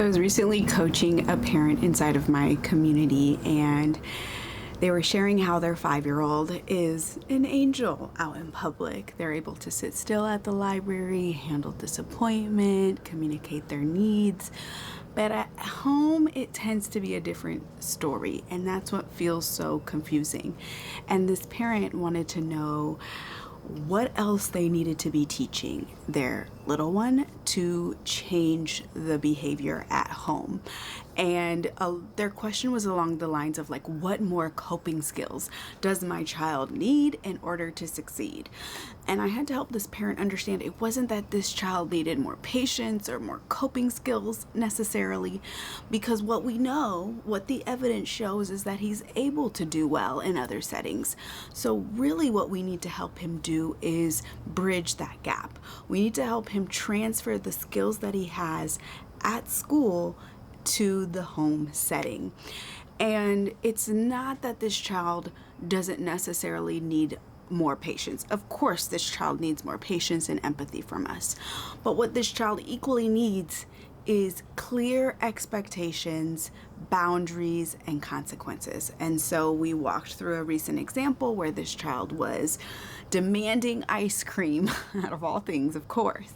So I was recently coaching a parent inside of my community, and they were sharing how their 5-year-old is an angel out in public. They're able to sit still at the library, handle disappointment, communicate their needs. But at home, it tends to be a different story, and that's what feels so confusing. And this parent wanted to know what else they needed to be teaching their little one to change the behavior at home. And their question was along the lines of like, what more coping skills does my child need in order to succeed? And I had to help this parent understand it wasn't that this child needed more patience or more coping skills necessarily, because what we know, what the evidence shows, is that he's able to do well in other settings. So really what we need to help him do is bridge that gap. We need to help him transfer the skills that he has at school to the home setting. And it's not that this child doesn't necessarily need more patience. Of course, this child needs more patience and empathy from us. But what this child equally needs is clear expectations, boundaries, and consequences. And so we walked through a recent example where this child was demanding ice cream, out of all things, of course,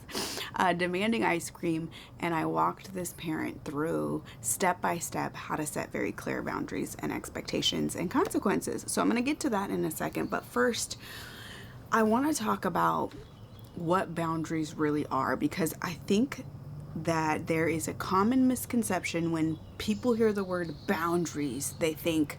demanding ice cream. And I walked this parent through step by step how to set very clear boundaries and expectations and consequences. So I'm going to get to that in a second. But first, I want to talk about what boundaries really are, because I think that there is a common misconception when people hear the word boundaries. They think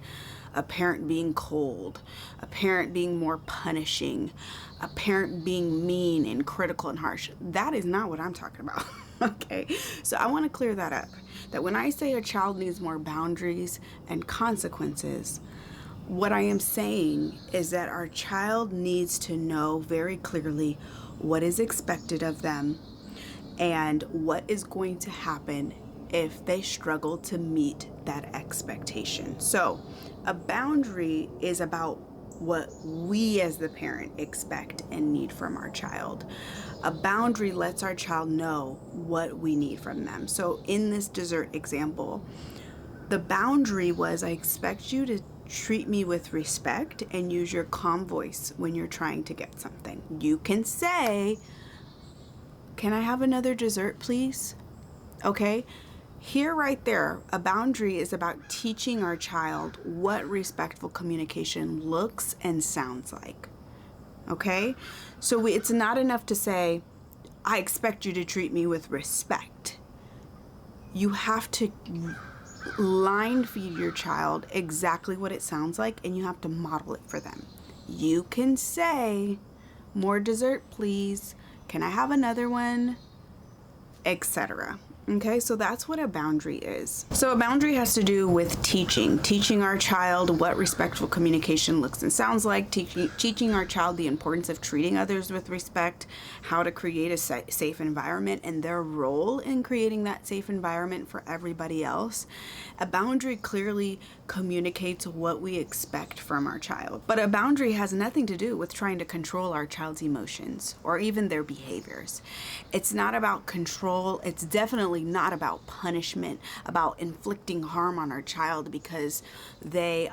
a parent being cold, a parent being more punishing, a parent being mean and critical and harsh. That is not what I'm talking about. Okay, so I want to clear that up. That when I say a child needs more boundaries and consequences, what I am saying is that our child needs to know very clearly what is expected of them and what is going to happen if they struggle to meet that expectation. So a boundary is about what we as the parent expect and need from our child. A boundary lets our child know what we need from them. So in this dessert example, the boundary was, I expect you to treat me with respect and use your calm voice when you're trying to get something. You can say, "Can I have another dessert, please?" Okay? Here, right there, a boundary is about teaching our child what respectful communication looks and sounds like. Okay? So it's not enough to say, "I expect you to treat me with respect." You have to line feed your child exactly what it sounds like, and you have to model it for them. You can say, "More dessert, please. Can I have another one?" Etc. Okay, so that's what a boundary is. So a boundary has to do with teaching our child what respectful communication looks and sounds like, teaching our child the importance of treating others with respect, how to create a safe environment, and their role in creating that safe environment for everybody else. A boundary clearly communicates what we expect from our child. But a boundary has nothing to do with trying to control our child's emotions or even their behaviors. It's not about control. It's definitely not about punishment, about inflicting harm on our child because they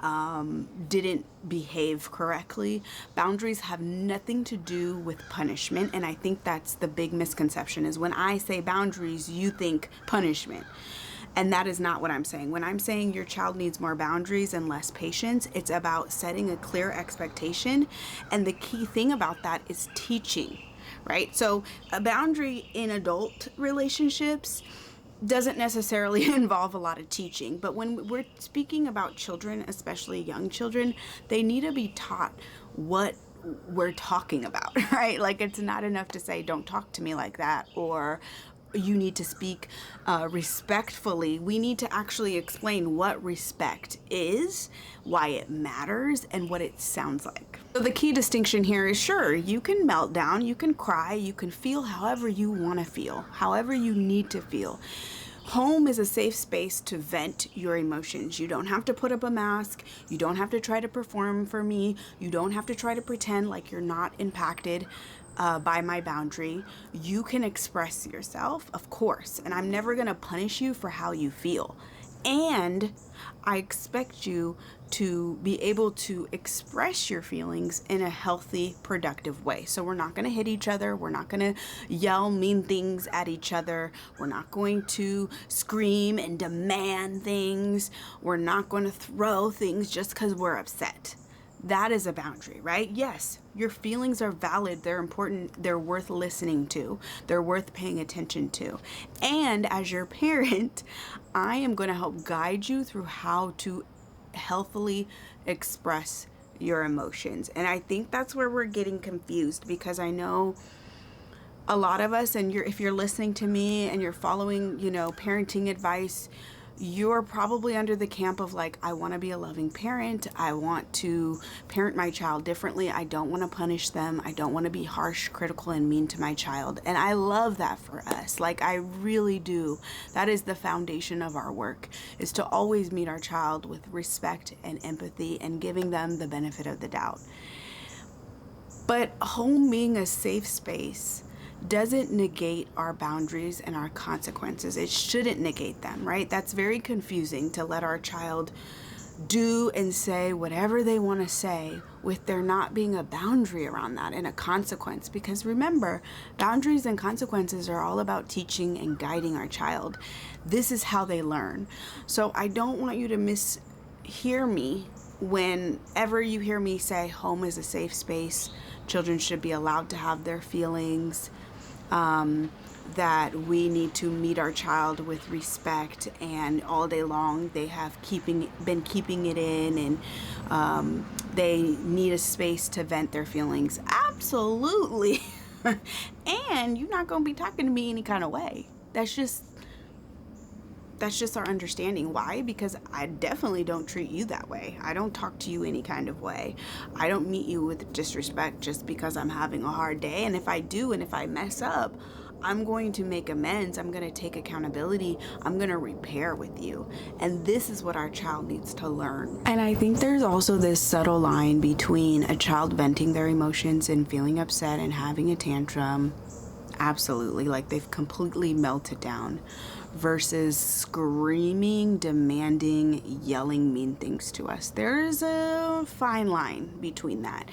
didn't behave correctly. Boundaries have nothing to do with punishment, and I think that's the big misconception, is when I say boundaries, you think punishment. And that is not what I'm saying. When I'm saying your child needs more boundaries and less patience, it's about setting a clear expectation, and the key thing about that is teaching. Right? So a boundary in adult relationships doesn't necessarily involve a lot of teaching. But when we're speaking about children, especially young children, they need to be taught what we're talking about, right? Like, it's not enough to say, "Don't talk to me like that," or "You need to speak respectfully." We need to actually explain what respect is, why it matters, and what it sounds like. So the key distinction here is, sure, you can melt down, you can cry, you can feel however you want to feel, however you need to feel. Home is a safe space to vent your emotions. You don't have to put up a mask. You don't have to try to perform for me. You don't have to try to pretend like you're not impacted. by my boundary. You can express yourself, of course, and I'm never going to punish you for how you feel. And I expect you to be able to express your feelings in a healthy, productive way. So we're not going to hit each other. We're not going to yell mean things at each other. We're not going to scream and demand things. We're not going to throw things just because we're upset. That is a boundary, right? Yes, your feelings are valid. They're important. They're worth listening to. They're worth paying attention to. And as your parent, I am going to help guide you through how to healthily express your emotions. And I think that's where we're getting confused, because I know a lot of us, and if you're listening to me and you're following, parenting advice, you're probably under the camp of like, I want to be a loving parent. I want to parent my child differently. I don't want to punish them. I don't want to be harsh, critical, and mean to my child. And I love that for us. Like, I really do. That is the foundation of our work, is to always meet our child with respect and empathy and giving them the benefit of the doubt. But home being a safe space doesn't negate our boundaries and our consequences. It shouldn't negate them, right? That's very confusing, to let our child do and say whatever they want to say with there not being a boundary around that and a consequence. Because remember, boundaries and consequences are all about teaching and guiding our child. This is how they learn. So I don't want you to mishear me whenever you hear me say home is a safe space. Children should be allowed to have their feelings, that we need to meet our child with respect, and all day long they have been keeping it in, and they need a space to vent their feelings. Absolutely. And you're not going to be talking to me any kind of way. That's just our understanding. Why? Because I definitely don't treat you that way. I don't talk to you any kind of way. I don't meet you with disrespect just because I'm having a hard day. And if I do, and if I mess up, I'm going to make amends. I'm going to take accountability. I'm going to repair with you. And this is what our child needs to learn. And I think there's also this subtle line between a child venting their emotions and feeling upset and having a tantrum, absolutely, like they've completely melted down, versus screaming, demanding, yelling mean things to us. There's a fine line between that.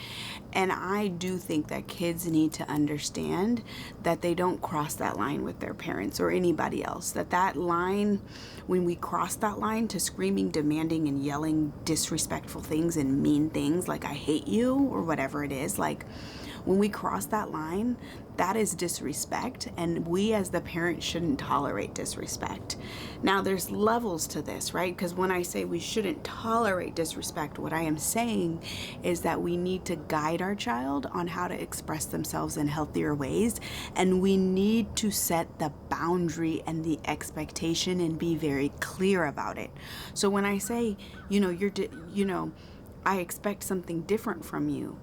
And I do think that kids need to understand that they don't cross that line with their parents or anybody else. That line, when we cross that line to screaming, demanding, and yelling disrespectful things and mean things like I hate you or whatever it is, like when we cross that line, that is disrespect, and we as the parent shouldn't tolerate disrespect. Now, there's levels to this, right? Because when I say we shouldn't tolerate disrespect, what I am saying is that we need to guide our child on how to express themselves in healthier ways, and we need to set the boundary and the expectation and be very clear about it. So when I say, I expect something different from you,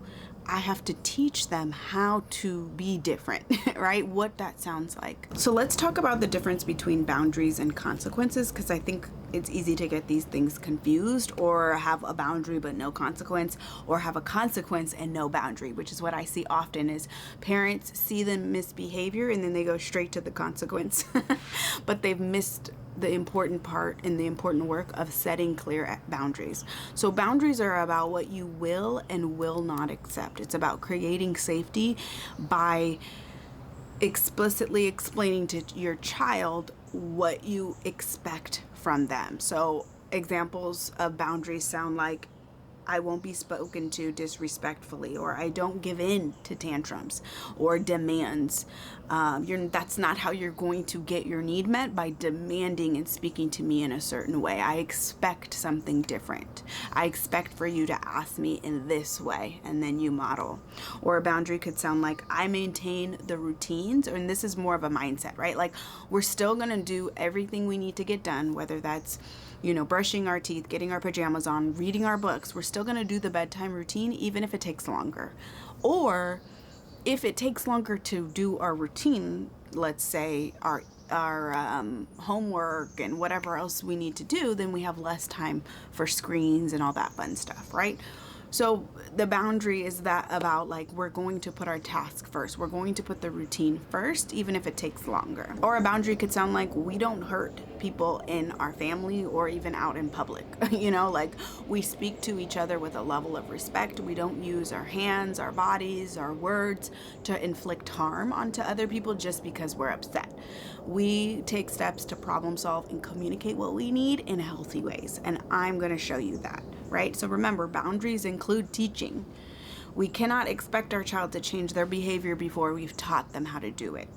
I have to teach them how to be different, right? What that sounds like. So let's talk about the difference between boundaries and consequences, because I think it's easy to get these things confused, or have a boundary but no consequence, or have a consequence and no boundary, which is what I see often is parents see the misbehavior and then they go straight to the consequence, but they've missed the important part and the important work of setting clear boundaries. So boundaries are about what you will and will not accept. It's about creating safety by explicitly explaining to your child what you expect from them. So examples of boundaries sound like, I won't be spoken to disrespectfully, or I don't give in to tantrums or demands. That's not how you're going to get your need met, by demanding and speaking to me in a certain way. I expect something different. I expect for you to ask me in this way, and then you model. Or a boundary could sound like, I maintain the routines, and this is more of a mindset, right? Like, we're still going to do everything we need to get done, whether that's brushing our teeth, getting our pajamas on, reading our books. We're still going to do the bedtime routine, even if it takes longer. Or if it takes longer to do our routine, let's say our homework and whatever else we need to do, then we have less time for screens and all that fun stuff, right? So the boundary is that about like, we're going to put our task first. We're going to put the routine first, even if it takes longer. Or a boundary could sound like, we don't hurt people in our family or even out in public. Like, we speak to each other with a level of respect. We don't use our hands, our bodies, our words to inflict harm onto other people just because we're upset. We take steps to problem solve and communicate what we need in healthy ways. And I'm going to show you that, right? So remember, boundaries include teaching. We cannot expect our child to change their behavior before we've taught them how to do it.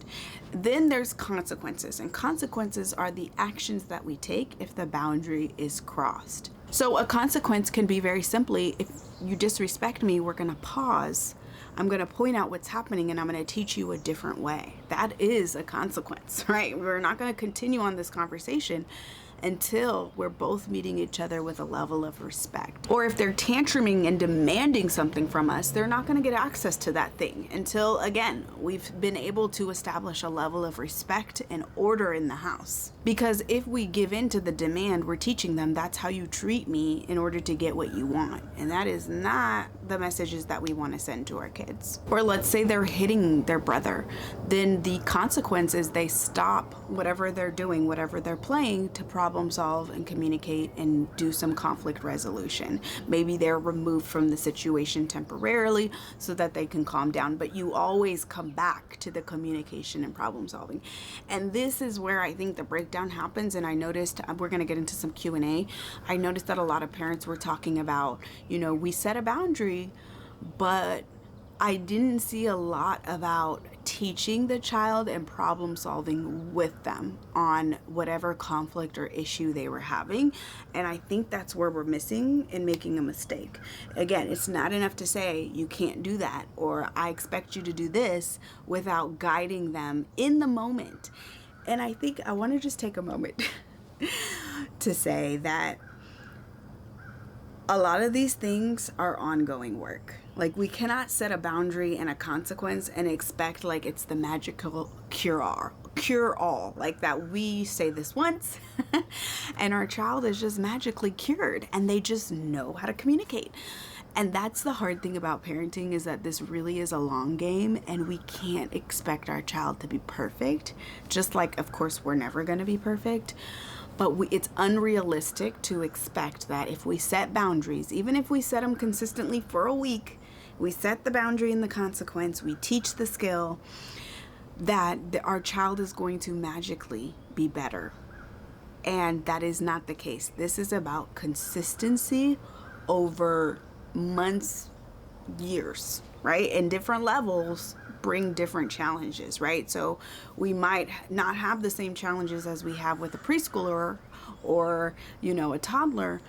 Then there's consequences, and consequences are the actions that we take if the boundary is crossed. So a consequence can be very simply, if you disrespect me, we're going to pause. I'm going to point out what's happening, and I'm going to teach you a different way. That is a consequence, right? We're not going to continue on this conversation until we're both meeting each other with a level of respect. Or if they're tantruming and demanding something from us, they're not going to get access to that thing until, again, we've been able to establish a level of respect and order in the house. Because if we give in to the demand, we're teaching them that's how you treat me in order to get what you want. And that is not the messages that we want to send to our kids. Or let's say they're hitting their brother. Then the consequence is they stop whatever they're doing, whatever they're playing, to problem solve and communicate and do some conflict resolution. Maybe they're removed from the situation temporarily so that they can calm down, but you always come back to the communication and problem solving. And this is where I think the breakdown happens. And I noticed, we're going to get into some Q&A. I noticed that a lot of parents were talking about, we set a boundary, but I didn't see a lot about teaching the child and problem solving with them on whatever conflict or issue they were having. And I think that's where we're missing and making a mistake. Again, it's not enough to say you can't do that or I expect you to do this without guiding them in the moment. And I think I want to just take a moment to say that a lot of these things are ongoing work. Like, we cannot set a boundary and a consequence and expect like it's the magical cure all, like that we say this once and our child is just magically cured and they just know how to communicate. And that's the hard thing about parenting, is that this really is a long game and we can't expect our child to be perfect. Just like, of course, we're never going to be perfect. But it's unrealistic to expect that if we set boundaries, even if we set them consistently for a week, we set the boundary and the consequence, we teach the skill, that our child is going to magically be better. And that is not the case. This is about consistency over months, years, right? And different levels bring different challenges, right? So we might not have the same challenges as we have with a preschooler or, a toddler,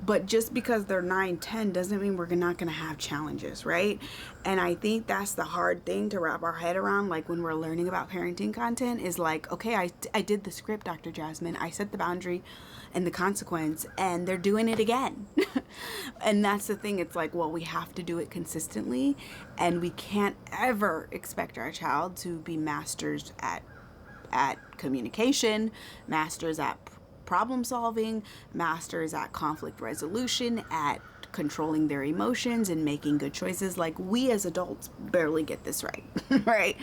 but just because they're 9, 10 doesn't mean we're not going to have challenges, right? And I think that's the hard thing to wrap our head around, like when we're learning about parenting content, is like, okay, I did the script, Dr. Jasmine. I set the boundary and the consequence, and they're doing it again. And that's the thing. It's like, well, we have to do it consistently, and we can't ever expect our child to be masters at communication, masters at problem solving, masters at conflict resolution, at controlling their emotions and making good choices. Like, we as adults barely get this right, right?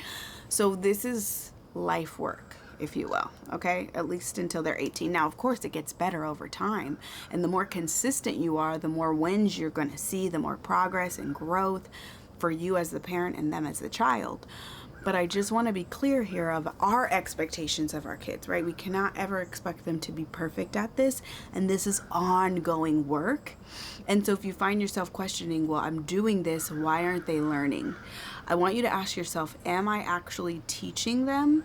So this is life work, if you will, okay? At least until they're 18. Now, of course, it gets better over time. And the more consistent you are, the more wins you're going to see, the more progress and growth for you as the parent and them as the child. But I just want to be clear here of our expectations of our kids, right? We cannot ever expect them to be perfect at this. And this is ongoing work. And so if you find yourself questioning, well, I'm doing this, why aren't they learning? I want you to ask yourself, am I actually teaching them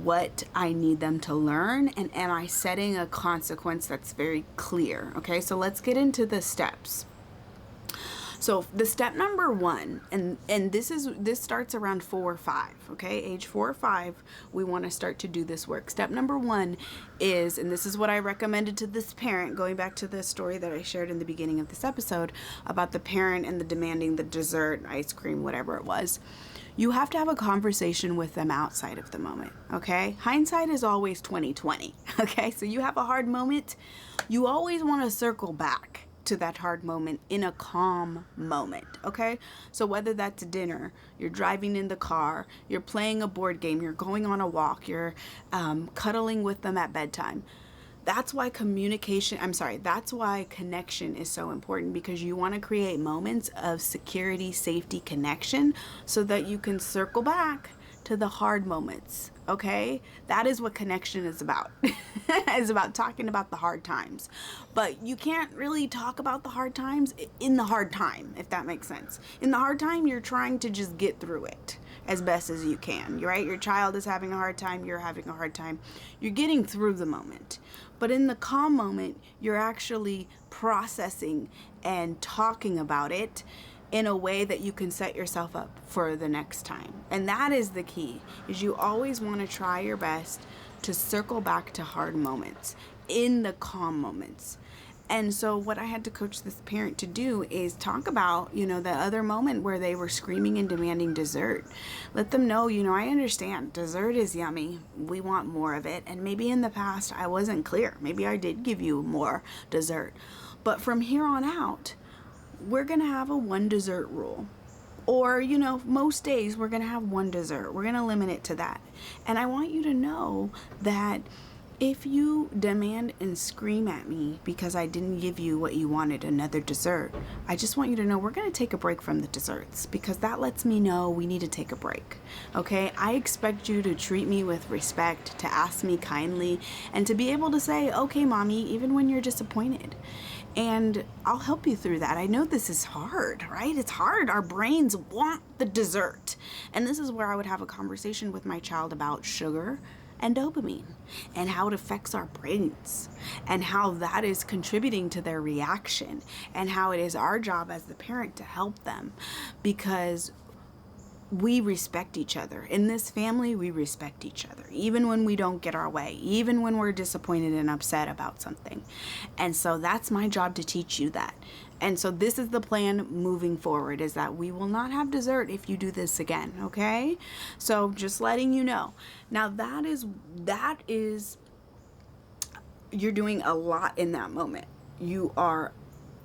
what I need them to learn? And am I setting a consequence that's very clear? Okay, so let's get into the steps. So the step number 1, and this starts around 4 or 5, okay? Age 4 or 5, we want to start to do this work. Step number 1 is, and this is what I recommended to this parent, going back to the story that I shared in the beginning of this episode about the parent and the demanding the dessert, ice cream, whatever it was. You have to have a conversation with them outside of the moment, okay? Hindsight is always 20/20, okay? So you have a hard moment, you always want to circle back to that hard moment in a calm moment, okay? So whether that's dinner, you're driving in the car, you're playing a board game, you're going on a walk, you're cuddling with them at bedtime. That's why that's why connection is so important, because you want to create moments of security, safety, connection so that you can circle back to the hard moments, okay? That is what connection is about. It's about talking about the hard times. But you can't really talk about the hard times in the hard time, if that makes sense. In the hard time, you're trying to just get through it as best as you can, right? Your child is having a hard time, you're having a hard time. You're getting through the moment. But in the calm moment, you're actually processing and talking about it in a way that you can set yourself up for the next time. And that is the key, is you always want to try your best to circle back to hard moments in the calm moments. And so what I had to coach this parent to do is talk about, the other moment where they were screaming and demanding dessert. Let them know, I understand dessert is yummy. We want more of it. And maybe in the past I wasn't clear. Maybe I did give you more dessert. But from here on out, we're going to have a one dessert rule. Or, most days we're going to have one dessert. We're going to limit it to that. And I want you to know that if you demand and scream at me because I didn't give you what you wanted, another dessert, I just want you to know we're going to take a break from the desserts, because that lets me know we need to take a break. Okay? I expect you to treat me with respect, to ask me kindly, and to be able to say, okay, mommy, even when you're disappointed. And I'll help you through that. I know this is hard, right? It's hard. Our brains want the dessert. And this is where I would have a conversation with my child about sugar and dopamine and how it affects our brains and how that is contributing to their reaction, and how it is our job as the parent to help them, because we respect each other. In this family, we respect each other, even when we don't get our way, even when we're disappointed and upset about something. And so that's my job, to teach you that. And so this is the plan moving forward, is that we will not have dessert if you do this again, okay? So just letting you know. Now that is, you're doing a lot in that moment. You are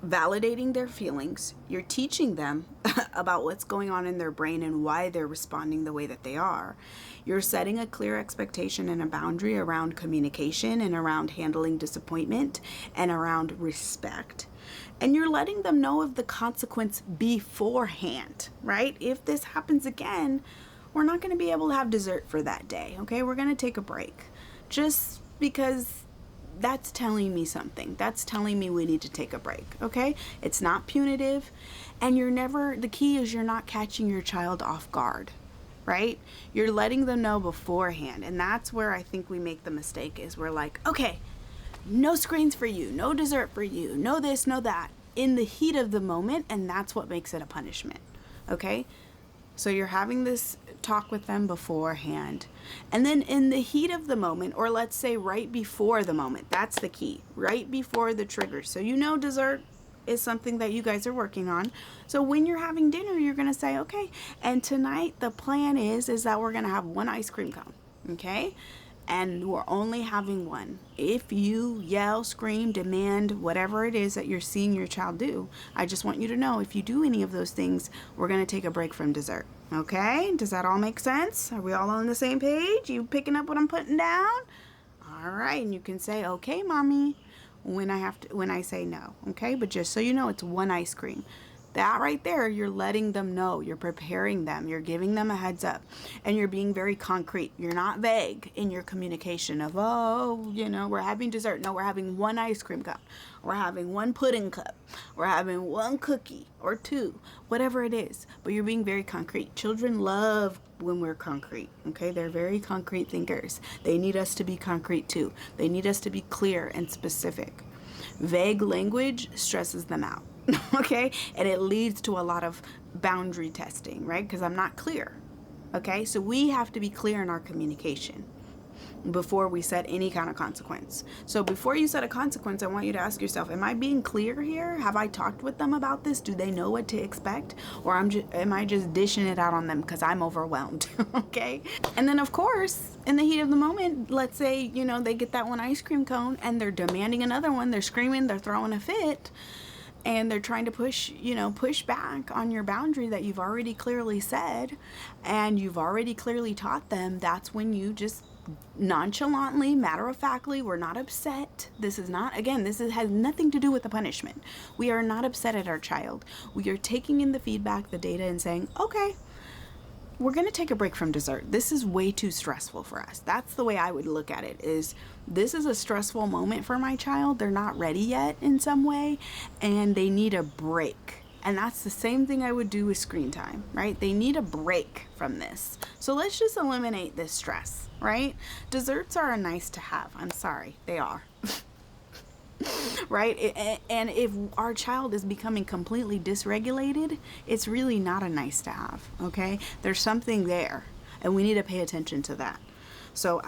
validating their feelings. You're teaching them about what's going on in their brain and why they're responding the way that they are. You're setting a clear expectation and a boundary around communication and around handling disappointment and around respect. And you're letting them know of the consequence beforehand, right? If this happens again, we're not going to be able to have dessert for that day, okay? We're going to take a break, just because that's telling me something. That's telling me we need to take a break, okay? It's not punitive, and the key is you're not catching your child off guard, right? You're letting them know beforehand, and that's where I think we make the mistake, is we're like, okay, no screens for you, no dessert for you, no this, no that, in the heat of the moment, and that's what makes it a punishment, okay? So you're having this talk with them beforehand. And then in the heat of the moment, or let's say right before the moment, that's the key, right before the trigger. So dessert is something that you guys are working on. So when you're having dinner, you're going to say, okay, and tonight the plan is that we're going to have one ice cream cone, okay? And we're only having one. If you yell, scream, demand, whatever it is that you're seeing your child do, I just want you to know, if you do any of those things, we're going to take a break from dessert. Okay? Does that all make sense? Are we all on the same page? You picking up what I'm putting down? All right. And you can say, okay, mommy, when I say no. Okay? But just so you know, it's one ice cream. That right there, you're letting them know, you're preparing them, you're giving them a heads up, and you're being very concrete. You're not vague in your communication of, we're having dessert. No, we're having one ice cream cup. We're having one pudding cup. We're having one cookie or two, whatever it is. But you're being very concrete. Children love when we're concrete, okay? They're very concrete thinkers. They need us to be concrete too. They need us to be clear and specific. Vague language stresses them out. Okay, and it leads to a lot of boundary testing, right? Because I'm not clear. Okay, so we have to be clear in our communication before we set any kind of consequence. So before you set a consequence, I want you to ask yourself, am I being clear here? Have I talked with them about this? Do they know what to expect? Or am I just dishing it out on them because I'm overwhelmed? Okay, and then of course, in the heat of the moment, let's say they get that one ice cream cone and they're demanding another one. They're screaming, they're throwing a fit. and they're trying to push back on your boundary that you've already clearly said and you've already clearly taught them, that's when you just nonchalantly, matter-of-factly, we're not upset. This is not, again, has nothing to do with the punishment. We are not upset at our child. We are taking in the feedback, the data, and saying, okay, we're going to take a break from dessert. This is way too stressful for us. That's the way I would look at it, is this is a stressful moment for my child. They're not ready yet in some way, and they need a break. And that's the same thing I would do with screen time, right? They need a break from this. So let's just eliminate this stress, right? Desserts are a nice to have. I'm sorry, they are. Right? And if our child is becoming completely dysregulated, it's really not a nice to have, okay? There's something there, and we need to pay attention to that. So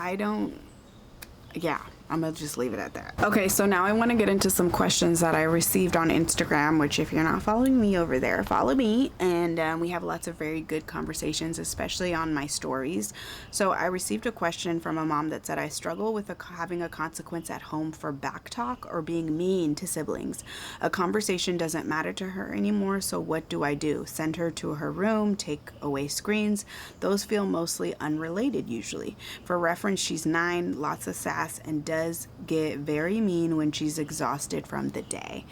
I'm gonna just leave it at that. Okay, so now I want to get into some questions that I received on Instagram, which if you're not following me over there, follow me, and we have lots of very good conversations, especially on my stories. So I received a question from a mom that said, I struggle with having a consequence at home for backtalk or being mean to siblings. A conversation doesn't matter to her anymore, so what do I do? Send her to her room, take away screens? Those feel mostly unrelated usually. For reference, she's 9, lots of sass, and does get very mean when she's exhausted from the day.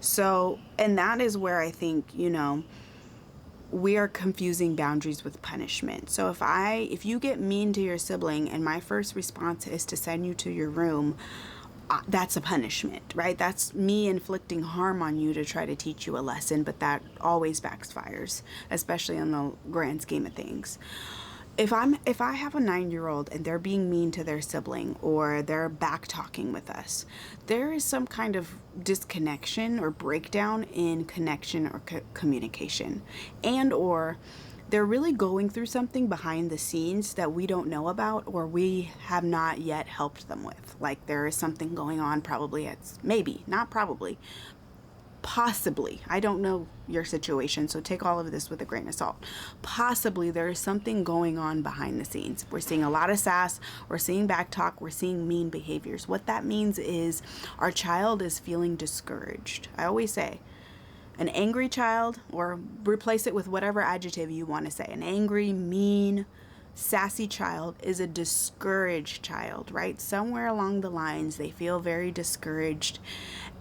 So, and that is where I think, we are confusing boundaries with punishment. So if you get mean to your sibling and my first response is to send you to your room, that's a punishment, right? That's me inflicting harm on you to try to teach you a lesson, but that always backfires, especially in the grand scheme of things. If I have a 9-year-old and they're being mean to their sibling or they're back talking with us, there is some kind of disconnection or breakdown in connection or communication, and or they're really going through something behind the scenes that we don't know about or we have not yet helped them with. Like there is something going on, possibly, I don't know your situation, so take all of this with a grain of salt. Possibly there is something going on behind the scenes. We're seeing a lot of sass, we're seeing backtalk, we're seeing mean behaviors. What that means is our child is feeling discouraged. I always say, an angry child, or replace it with whatever adjective you want to say, an angry, mean, sassy child is a discouraged child, right? Somewhere along the lines, they feel very discouraged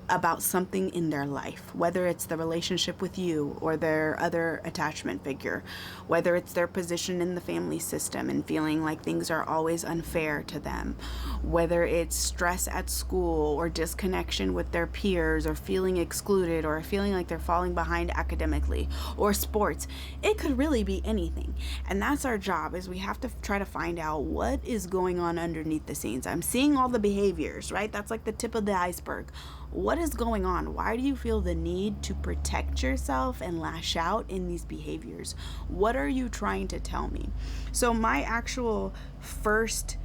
about something in their life, whether it's the relationship with you or their other attachment figure, whether it's their position in the family system and feeling like things are always unfair to them, whether it's stress at school or disconnection with their peers or feeling excluded or feeling like they're falling behind academically, or sports. It could really be anything. And that's our job, is we have to try to find out what is going on underneath the scenes. I'm seeing all the behaviors, right? That's like the tip of the iceberg. What is going on? Why do you feel the need to protect yourself and lash out in these behaviors? What are you trying to tell me? So my actual first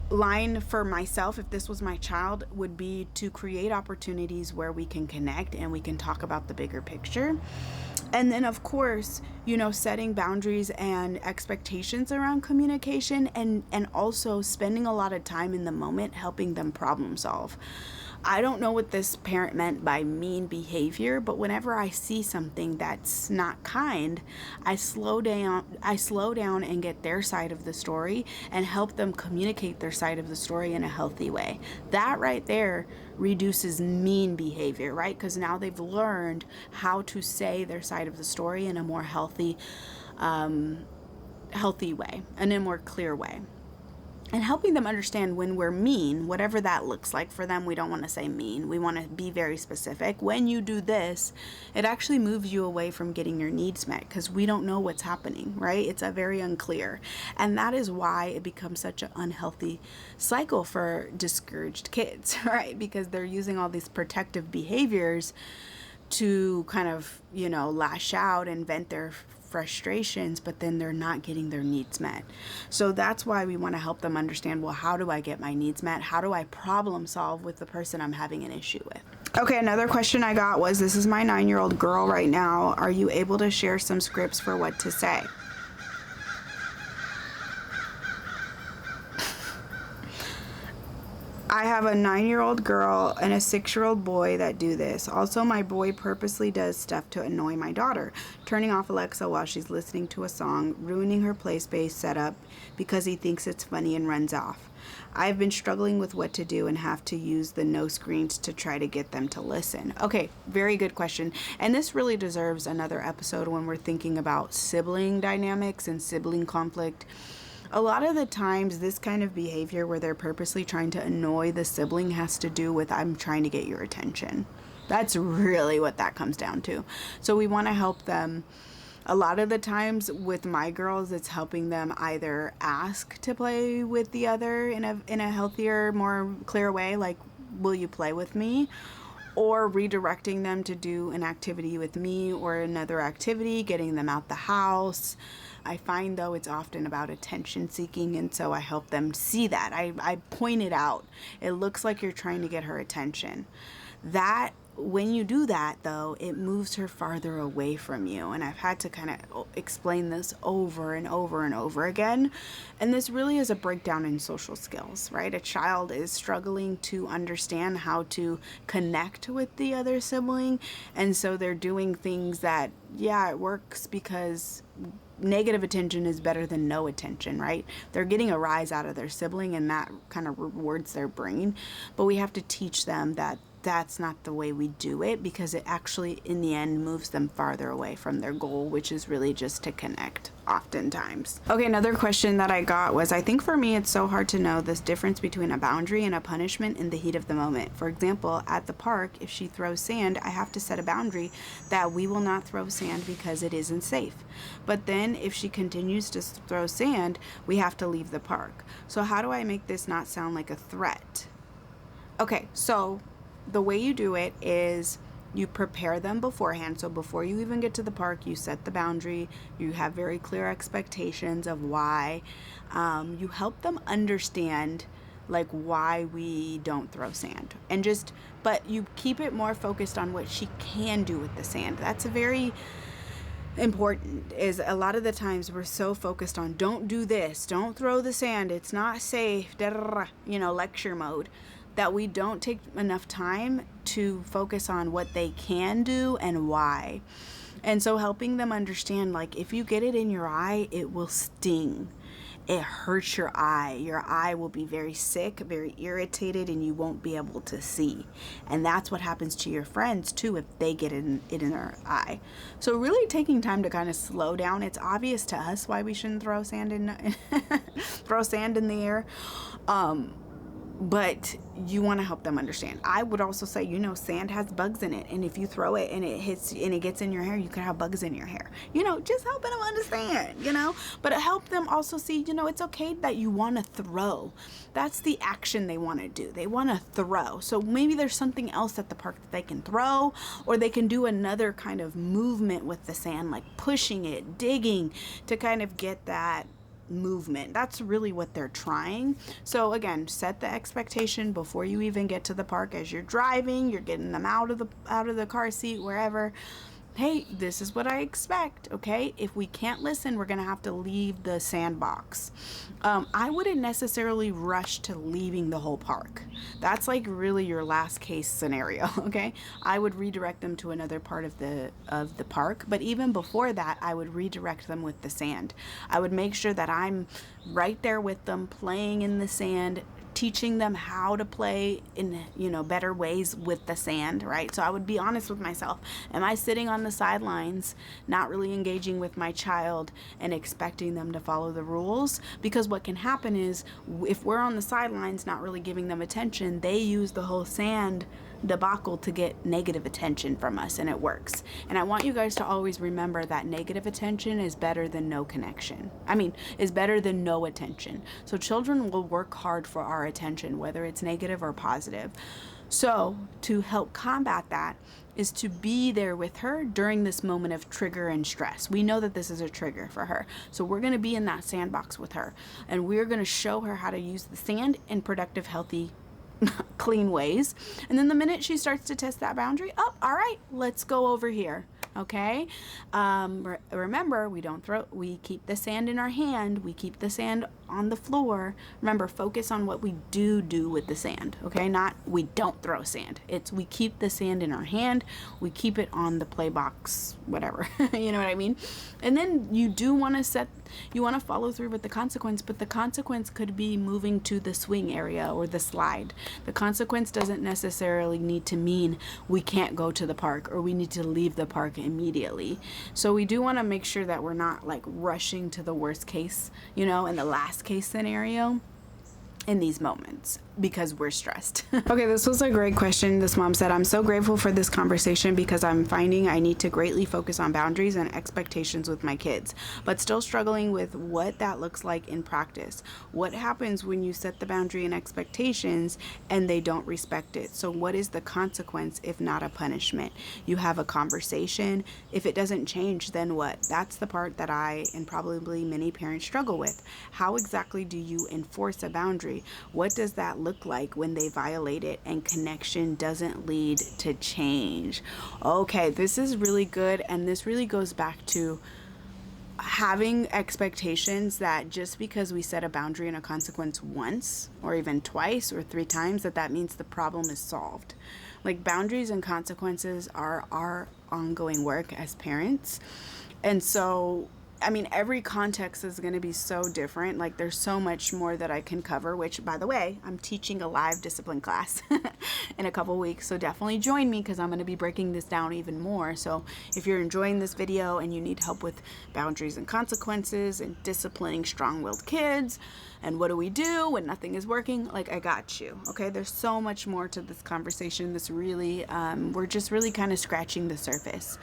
line for myself, if this was my child, would be to create opportunities where we can connect and we can talk about the bigger picture. And then, of course, setting boundaries and expectations around communication, and also spending a lot of time in the moment helping them problem solve. I don't know what this parent meant by mean behavior, but whenever I see something that's not kind, I slow down and get their side of the story and help them communicate their side of the story in a healthy way. That right there reduces mean behavior, right? Because now they've learned how to say their side of the story in a more healthy way, and in a more clear way. And helping them understand when we're mean, whatever that looks like for them. We don't want to say mean. We want to be very specific. When you do this, it actually moves you away from getting your needs met, because we don't know what's happening, right? It's a very unclear. And that is why it becomes such an unhealthy cycle for discouraged kids, right? Because they're using all these protective behaviors to kind of, lash out and vent their frustrations, but then they're not getting their needs met. So that's why we want to help them understand, well, how do I get my needs met? How do I problem solve with the person I'm having an issue with? Okay, another question I got was, this is my 9-year-old girl right now. Are you able to share some scripts for what to say? I have a 9-year-old girl and a 6-year-old boy that do this. Also, my boy purposely does stuff to annoy my daughter, turning off Alexa while she's listening to a song, ruining her play space setup because he thinks it's funny and runs off. I've been struggling with what to do and have to use the no screens to try to get them to listen. Okay, very good question. And this really deserves another episode when we're thinking about sibling dynamics and sibling conflict. A lot of the times, this kind of behavior where they're purposely trying to annoy the sibling has to do with, I'm trying to get your attention. That's really what that comes down to. So we want to help them. A lot of the times with my girls, it's helping them either ask to play with the other in a healthier, more clear way, like, will you play with me? Or redirecting them to do an activity with me or another activity, getting them out the house. I find, though, it's often about attention seeking, and so I help them see that. I point it out. It looks like you're trying to get her attention. That, when you do that, though, it moves her farther away from you. And I've had to kind of explain this over and over and over again. And this really is a breakdown in social skills, right? A child is struggling to understand how to connect with the other sibling. And so they're doing things that, yeah, it works because negative attention is better than no attention, right? They're getting a rise out of their sibling and that kind of rewards their brain. But we have to teach them that that's not the way we do it, because it actually in the end moves them farther away from their goal, which is really just to connect oftentimes. Okay, another question that I got was, I think for me it's so hard to know this difference between a boundary and a punishment in the heat of the moment. For example, at the park, if she throws sand, I have to set a boundary that we will not throw sand because it isn't safe. But then if she continues to throw sand, we have to leave the park. So how do I make this not sound like a threat? Okay, so the way you do it is you prepare them beforehand. So before you even get to the park, you set the boundary. You have very clear expectations of why. You help them understand like why we don't throw sand, and but you keep it more focused on what she can do with the sand. That's a very important, is a lot of the times we're so focused on don't do this, don't throw the sand, it's not safe, lecture mode, that we don't take enough time to focus on what they can do and why. And so helping them understand, like, if you get it in your eye, it will sting. It hurts your eye. Your eye will be very sick, very irritated, and you won't be able to see. And that's what happens to your friends too if they get it in their eye. So really taking time to kind of slow down. It's obvious to us why we shouldn't throw sand in throw sand in the air. But you want to help them understand. I would also say, sand has bugs in it. And if you throw it and it hits and it gets in your hair, you could have bugs in your hair. Just helping them understand, But help them also see, it's okay that you want to throw. That's the action they want to do. They want to throw. So maybe there's something else at the park that they can throw, or they can do another kind of movement with the sand, like pushing it, digging, to kind of get that movement. That's really what they're trying. So again, set the expectation before you even get to the park. As you're driving, you're getting them out of the car seat, wherever. Hey, this is what I expect, okay? If we can't listen, we're gonna have to leave the sandbox. I wouldn't necessarily rush to leaving the whole park. That's like really your last case scenario, okay? I would redirect them to another part of the park, but even before that, I would redirect them with the sand. I would make sure that I'm right there with them, playing in the sand, teaching them how to play in better ways with the sand, right? So I would be honest with myself. Am I sitting on the sidelines, not really engaging with my child and expecting them to follow the rules? Because what can happen is, if we're on the sidelines not really giving them attention, they use the whole sand debacle to get negative attention from us, and it works. And I want you guys to always remember that negative attention is better than no connection. Is better than no attention. So children will work hard for our attention, whether it's negative or positive. So to help combat that is to be there with her during this moment of trigger and stress. We know that this is a trigger for her. So we're going to be in that sandbox with her, and we're going to show her how to use the sand in productive, healthy, clean ways. And then the minute she starts to test that boundary, all right, let's go over here. Okay. Remember, we keep the sand in our hand. We keep the sand on the floor, remember, focus on what we do with the sand, okay? Not we don't throw sand. It's we keep the sand in our hand, we keep it on the play box, whatever. You know what I mean? And then you do want to follow through with the consequence, but the consequence could be moving to the swing area or the slide. The consequence doesn't necessarily need to mean we can't go to the park or we need to leave the park immediately. So we do want to make sure that we're not like rushing to the worst case, you know, in the last case scenario in these moments because we're stressed. Okay, this was a great question. This mom said, I'm so grateful for this conversation because I'm finding I need to greatly focus on boundaries and expectations with my kids, but still struggling with what that looks like in practice. What happens when you set the boundary and expectations and they don't respect it? So what is the consequence if not a punishment? You have a conversation. If it doesn't change, then what? That's the part that I and probably many parents struggle with. How exactly do you enforce a boundary? What does that look like when they violate it and connection doesn't lead to change? Okay, this is really good, and this really goes back to having expectations that just because we set a boundary and a consequence once or even twice or 3 times that means the problem is solved. Like, boundaries and consequences are our ongoing work as parents. And so I mean, every context is going to be so different. Like, there's so much more that I can cover, which, by the way, I'm teaching a live discipline class in a couple weeks. So definitely join me because I'm going to be breaking this down even more. So if you're enjoying this video and you need help with boundaries and consequences and disciplining strong-willed kids and what do we do when nothing is working, like, I got you. Okay, there's so much more to this conversation. This really, we're just really kind of scratching the surface.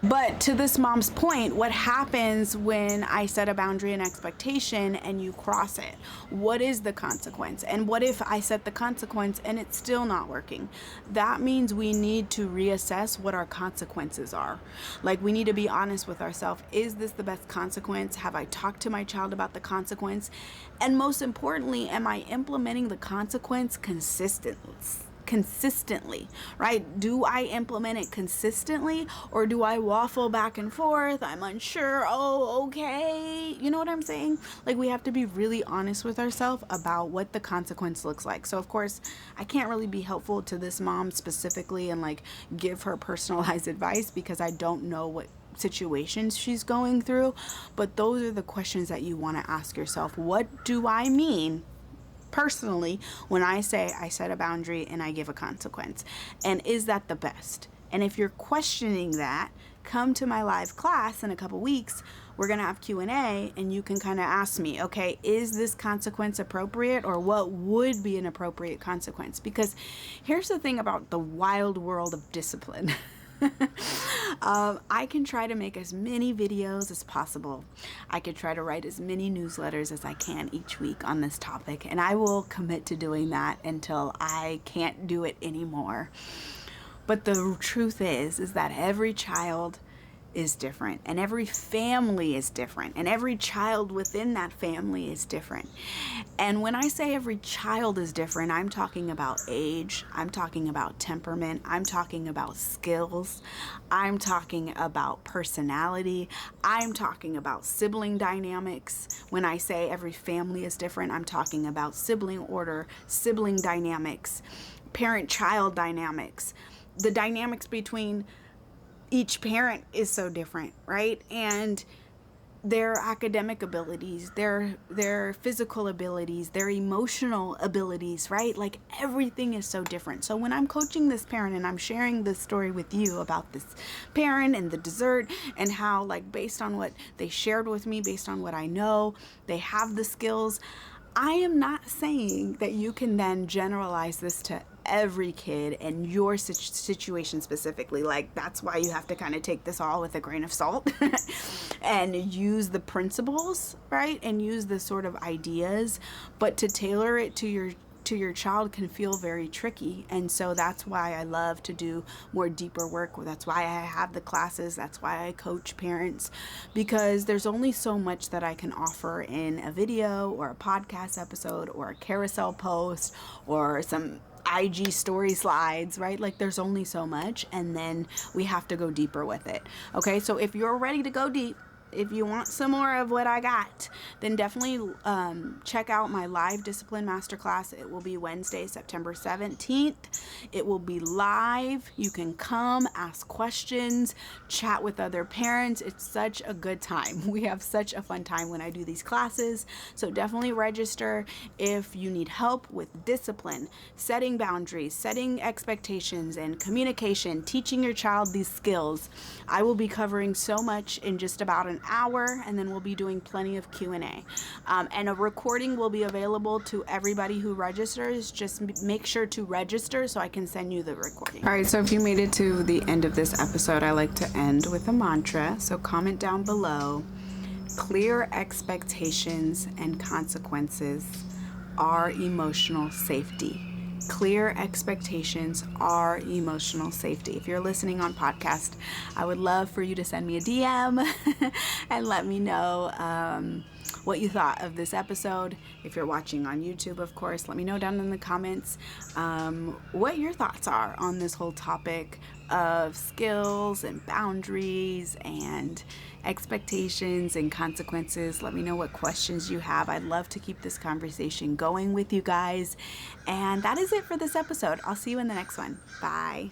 But to this mom's point, what happens when I set a boundary and expectation and you cross it? What is the consequence? And what if I set the consequence and it's still not working? That means we need to reassess what our consequences are. Like, we need to be honest with ourselves. Is this the best consequence? Have I talked to my child about the consequence? And most importantly, am I implementing the consequence consistently, right? Do I implement it consistently, or do I waffle back and forth? I'm unsure. Oh, okay. You know what I'm saying? Like, we have to be really honest with ourselves about what the consequence looks like. So of course, I can't really be helpful to this mom specifically and like give her personalized advice because I don't know what situations she's going through, but those are the questions that you want to ask yourself. What do I mean personally when I say I set a boundary and I give a consequence? And is that the best? And if you're questioning that, come to my live class in a couple weeks. We're going to have Q&A and you can kind of ask me, okay, is this consequence appropriate, or what would be an appropriate consequence? Because here's the thing about the wild world of discipline. I can try to make as many videos as possible. I could try to write as many newsletters as I can each week on this topic, and I will commit to doing that until I can't do it anymore. But the truth is that every child is different, and every family is different, and every child within that family is different. And when I say every child is different, I'm talking about age, I'm talking about temperament, I'm talking about skills, I'm talking about personality, I'm talking about sibling dynamics. When I say every family is different, I'm talking about sibling order, sibling dynamics, parent-child dynamics. The dynamics between each parent is so different, right? And their academic abilities, their physical abilities, their emotional abilities, right? Like, everything is so different. So when I'm coaching this parent and I'm sharing this story with you about this parent and the dessert and how, like, based on what they shared with me, based on what I know, they have the skills, I am not saying that you can then generalize this to every kid and your situation specifically. Like, that's why you have to kind of take this all with a grain of salt and use the principles, right? And use the sort of ideas, but to tailor it to your child can feel very tricky. And so that's why I love to do more deeper work. That's why I have the classes. That's why I coach parents, because there's only so much that I can offer in a video or a podcast episode or a carousel post or some IG story slides, right? Like, there's only so much, and then we have to go deeper with it. Okay, so if you're ready to go deep, if you want some more of what I got, then definitely check out my live discipline masterclass. It will be Wednesday, September 17th. It will be live. You can come, ask questions, chat with other parents. It's such a good time. We have such a fun time when I do these classes. So definitely register if you need help with discipline, setting boundaries, setting expectations, and communication, teaching your child these skills. I will be covering so much in just about an hour, and then we'll be doing plenty of Q&A. And a recording will be available to everybody who registers. Just make sure to register so I can send you the recording. All right, so if you made it to the end of this episode, I like to end with a mantra. So comment down below. Clear expectations and consequences are emotional safety. Clear expectations are emotional safety. If you're listening on podcast, I would love for you to send me a DM and let me know what you thought of this episode. If you're watching on YouTube, of course, let me know down in the comments what your thoughts are on this whole topic of skills and boundaries and expectations and consequences. Let me know what questions you have. I'd love to keep this conversation going with you guys. And that is it for this episode. I'll see you in the next one. Bye.